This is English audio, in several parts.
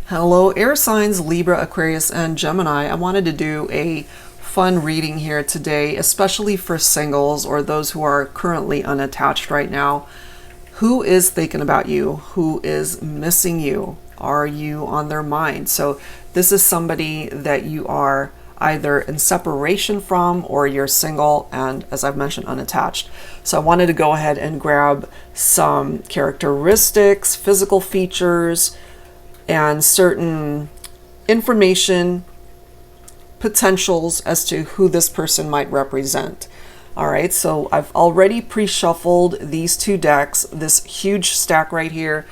Hello, air signs Libra, Aquarius, and Gemini. I wanted to do a fun reading here today, especially for singles or those who are currently unattached right now. Who is thinking about you? Who is missing you? Are you on their mind? So this is somebody that you are either in separation from, or you're single and, as I've mentioned, unattached. So I wanted to go ahead and grab some characteristics, physical features, and certain information potentials as to who this person might represent. All right, so I've already pre-shuffled these two decks. This huge stack right here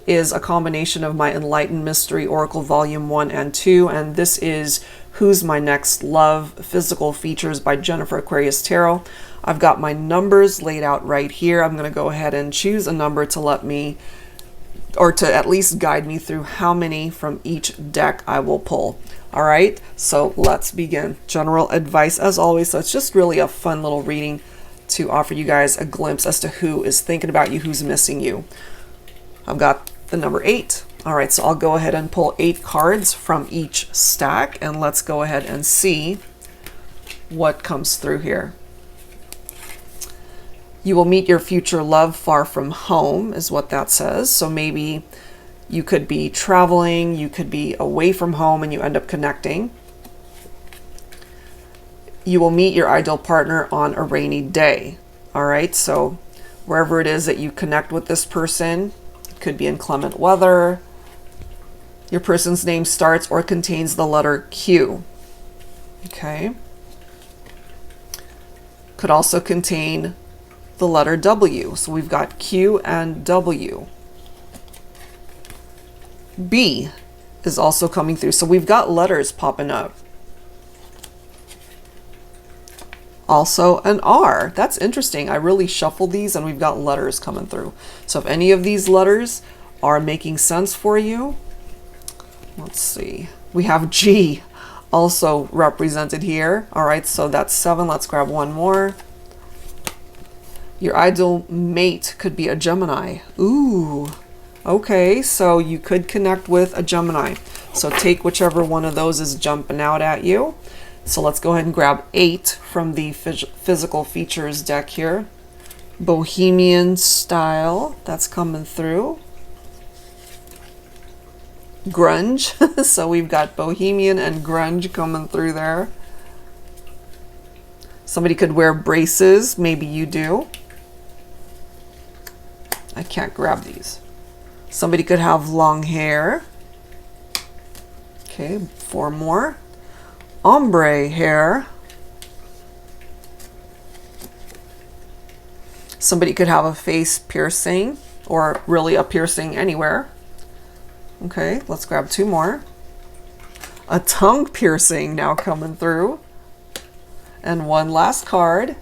is a combination of my Enlightened Mystery Oracle Volume 1 and 2, and this is Who's My Next Love? Physical Features by Jennifer Aquarius Tarot. I've got my numbers laid out right here. I'm going to go ahead and choose a number to let me, or to at least guide me through how many from each deck I will pull. All right, so let's begin. General advice as always, so it's just really a fun little reading to offer you guys a glimpse as to who is thinking about you, who's missing you. I've got the number 8. All right, so I'll go ahead and pull 8 cards from each stack, and let's go ahead and see what comes through here. You will meet your future love far from home is what that says. So maybe you could be traveling, you could be away from home, and you end up connecting. You will meet your ideal partner on a rainy day. All right, so wherever it is that you connect with this person, it could be inclement weather. Your person's name starts or contains the letter Q. Okay. Could also contain the letter W. So we've got Q and W. B is also coming through. So we've got letters popping up. Also an R. That's interesting. I really shuffled these and we've got letters coming through. So if any of these letters are making sense for you, let's see. We have G also represented here. All right, so that's 7. Let's grab one more. Your ideal mate could be a Gemini. Ooh, okay, so you could connect with a Gemini. So take whichever one of those is jumping out at you. So let's go ahead and grab 8 from the physical features deck here. Bohemian style, that's coming through. Grunge, so we've got Bohemian and grunge coming through there. Somebody could wear braces, maybe you do. I can't grab these. Somebody could have long hair. Okay, 4 more. Ombre hair. Somebody could have a face piercing, or really a piercing anywhere. Okay, let's grab 2 more. A tongue piercing now coming through. And one last card,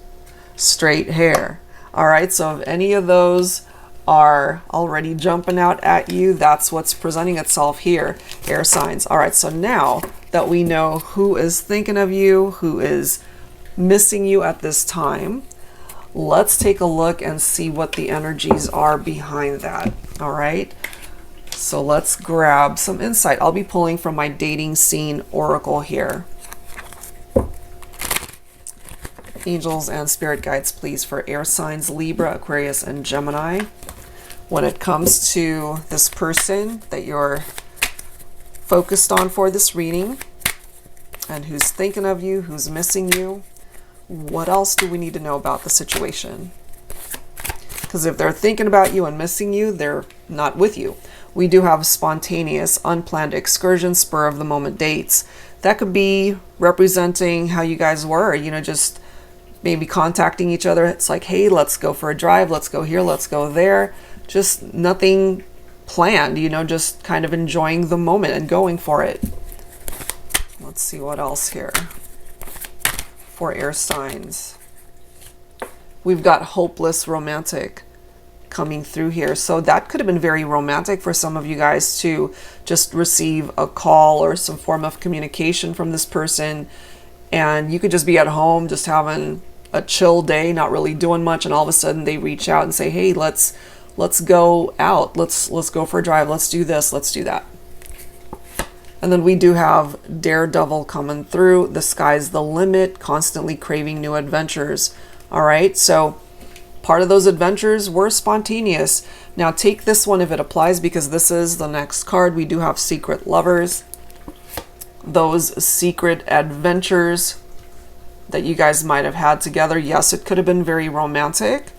straight hair. All right, so if any of those are already jumping out at you, that's what's presenting itself here, air signs. All right, so now that we know who is thinking of you, who is missing you at this time, let's take a look and see what the energies are behind that. All right, so let's grab some insight. I'll be pulling from my dating scene oracle here. Angels and spirit guides, please, for air signs Libra, Aquarius, and Gemini. When it comes to this person that you're focused on for this reading, and who's thinking of you, who's missing you, what else do we need to know about the situation? Because if they're thinking about you and missing you, they're not with you. We do have spontaneous, unplanned excursions, spur of the moment dates. That could be representing how you guys were, you know, just maybe contacting each other. It's like, hey, let's go for a drive, let's go here, let's go there. Just nothing planned, you know, just kind of enjoying the moment and going for it. Let's see what else here for air signs. We've got hopeless romantic coming through here. So that could have been very romantic for some of you guys to just receive a call or some form of communication from this person. And you could just be at home, just having a chill day, not really doing much. And all of a sudden they reach out and say, hey, let's go out. Let's go for a drive. Let's do this. Let's do that. And then we do have Daredevil coming through. The sky's the limit, constantly craving new adventures. All right, so part of those adventures were spontaneous. Now take this one if it applies, because this is the next card. We do have secret lovers. Those secret adventures that you guys might have had together. Yes, it could have been very romantic,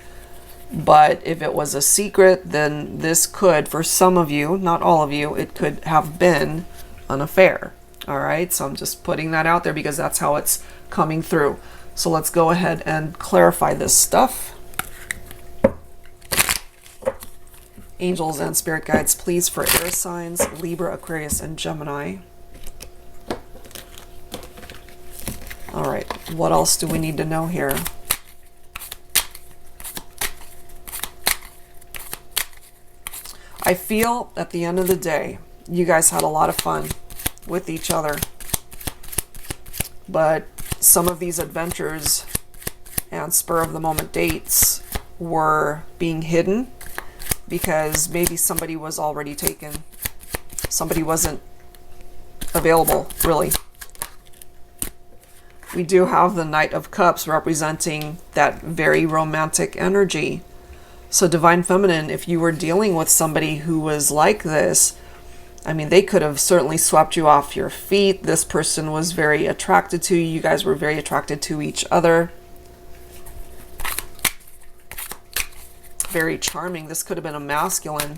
but if it was a secret, then this could, for some of you, not all of you, it could have been an affair. All right, so I'm just putting that out there because that's how it's coming through. So let's go ahead and clarify this stuff. Angels and spirit guides, please, for air signs, Libra, Aquarius, and Gemini. All right, what else do we need to know here? I feel at the end of the day, you guys had a lot of fun with each other, but some of these adventures and spur of the moment dates were being hidden because maybe somebody was already taken. Somebody wasn't available, really. We do have the Knight of Cups representing that very romantic energy. So Divine Feminine, if you were dealing with somebody who was like this, I mean, they could have certainly swept you off your feet. This person was very attracted to you. You guys were very attracted to each other. Very charming. This could have been a masculine.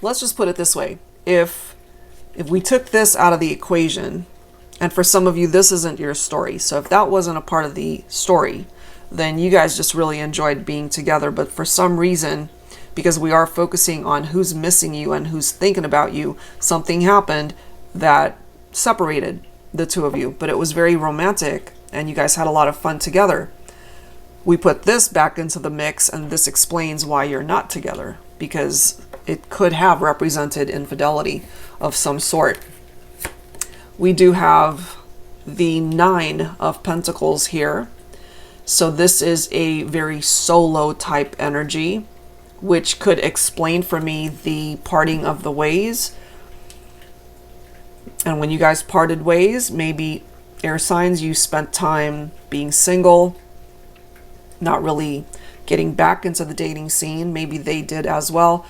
Let's just put it this way. If we took this out of the equation, and for some of you, this isn't your story. So if that wasn't a part of the story, then you guys just really enjoyed being together. But for some reason, because we are focusing on who's missing you and who's thinking about you, something happened that separated the two of you. But it was very romantic, and you guys had a lot of fun together. We put this back into the mix, and this explains why you're not together, because it could have represented infidelity of some sort. We do have the Nine of Pentacles here. So this is a very solo type energy, which could explain for me the parting of the ways. And when you guys parted ways, maybe air signs, you spent time being single, not really getting back into the dating scene. Maybe they did as well.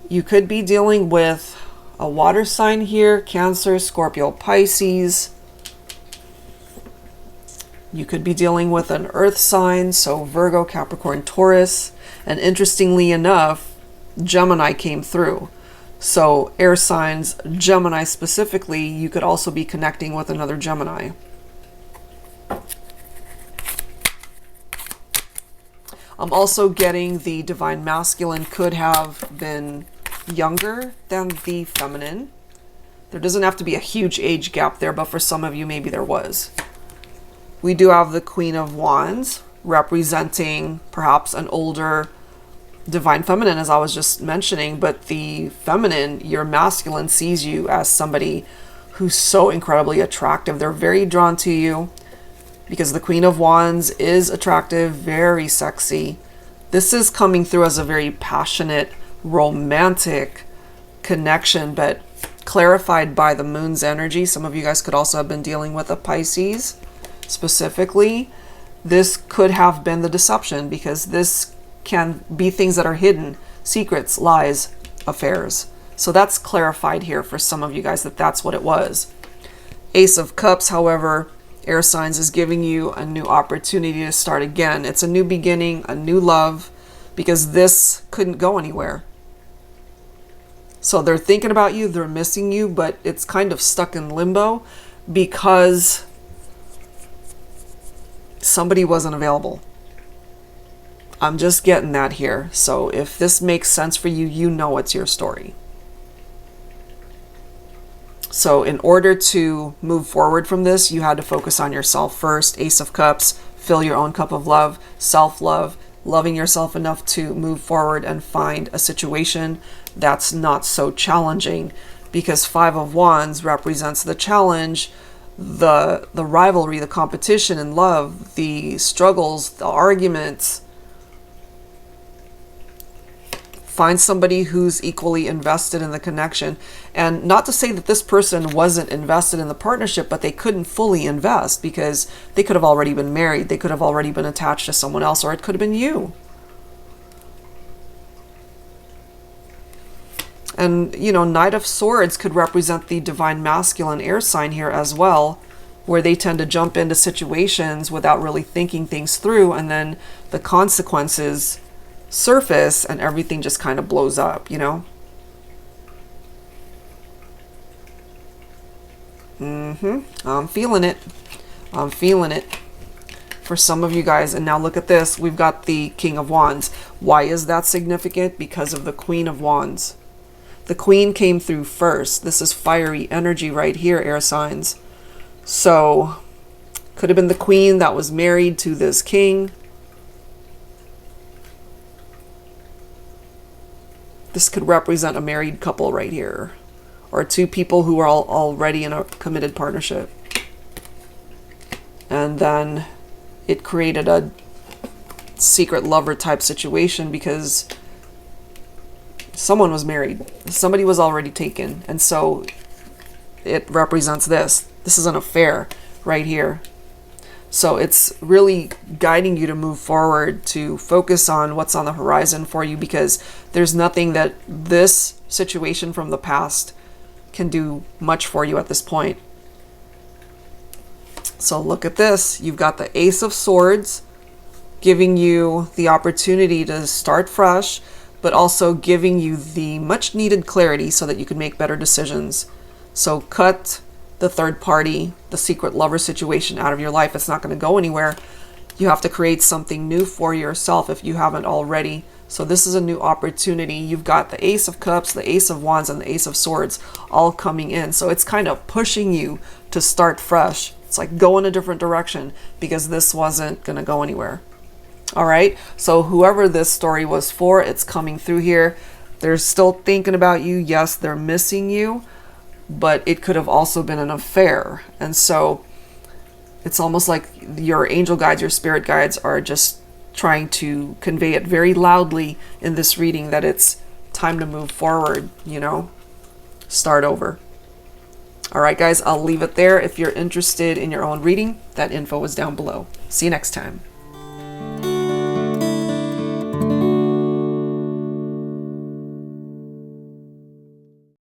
You could be dealing with a water sign here, Cancer, Scorpio, Pisces. You could be dealing with an earth sign, so Virgo, Capricorn, Taurus. And interestingly enough, Gemini came through. So air signs, Gemini specifically, you could also be connecting with another Gemini. I'm also getting the Divine Masculine could have been younger than the Feminine. There doesn't have to be a huge age gap there, but for some of you, maybe there was. We do have the Queen of Wands representing perhaps an older Divine Feminine, as I was just mentioning, but the Feminine, your masculine, sees you as somebody who's so incredibly attractive. They're very drawn to you because the Queen of Wands is attractive, very sexy. This is coming through as a very passionate, romantic connection, but clarified by the Moon's energy. Some of you guys could also have been dealing with a Pisces specifically. This could have been the deception, because this can be things that are hidden, secrets, lies, affairs. So that's clarified here for some of you guys that that's what it was. Ace of Cups, however, air signs, is giving you a new opportunity to start again. It's a new beginning, a new love, because this couldn't go anywhere. So they're thinking about you, they're missing you, but it's kind of stuck in limbo because somebody wasn't available. I'm just getting that here. So if this makes sense for you, you know it's your story. So in order to move forward from this, you had to focus on yourself first. Ace of Cups, fill your own cup of love, self-love, loving yourself enough to move forward and find a situation that's not so challenging, because Five of Wands represents the challenge, the rivalry, the competition in love, the struggles, the arguments. Find somebody who's equally invested in the connection. And not to say that this person wasn't invested in the partnership, but they couldn't fully invest because they could have already been married. They could have already been attached to someone else, or it could have been you. And, you know, Knight of Swords could represent the divine masculine air sign here as well, where they tend to jump into situations without really thinking things through, and then the consequences surface and everything just kind of blows up, you know? I'm feeling it. I'm feeling it for some of you guys. And now look at this. We've got the King of Wands. Why is that significant? Because of the Queen of Wands. The Queen came through first. This is fiery energy right here, air signs. So, could have been the Queen that was married to this King. This could represent a married couple right here, or two people who are already in a committed partnership. And then it created a secret lover type situation because someone was married. Somebody was already taken. And so it represents this. This is an affair right here. So it's really guiding you to move forward, to focus on what's on the horizon for you, because there's nothing that this situation from the past can do much for you at this point. So look at this. You've got the Ace of Swords giving you the opportunity to start fresh, but also giving you the much needed clarity so that you can make better decisions. So cut the third party, the secret lover situation out of your life. It's not going to go anywhere. You have to create something new for yourself if you haven't already. So this is a new opportunity. You've got the Ace of Cups, the Ace of Wands, and the Ace of Swords all coming in. So it's kind of pushing you to start fresh. It's like go in a different direction because this wasn't going to go anywhere. All right. So whoever this story was for, it's coming through here. They're still thinking about you. Yes, they're missing you, but it could have also been an affair. And so it's almost like your angel guides, your spirit guides are just trying to convey it very loudly in this reading that it's time to move forward, you know, start over. All right, guys, I'll leave it there. If you're interested in your own reading, that info is down below. See you next time.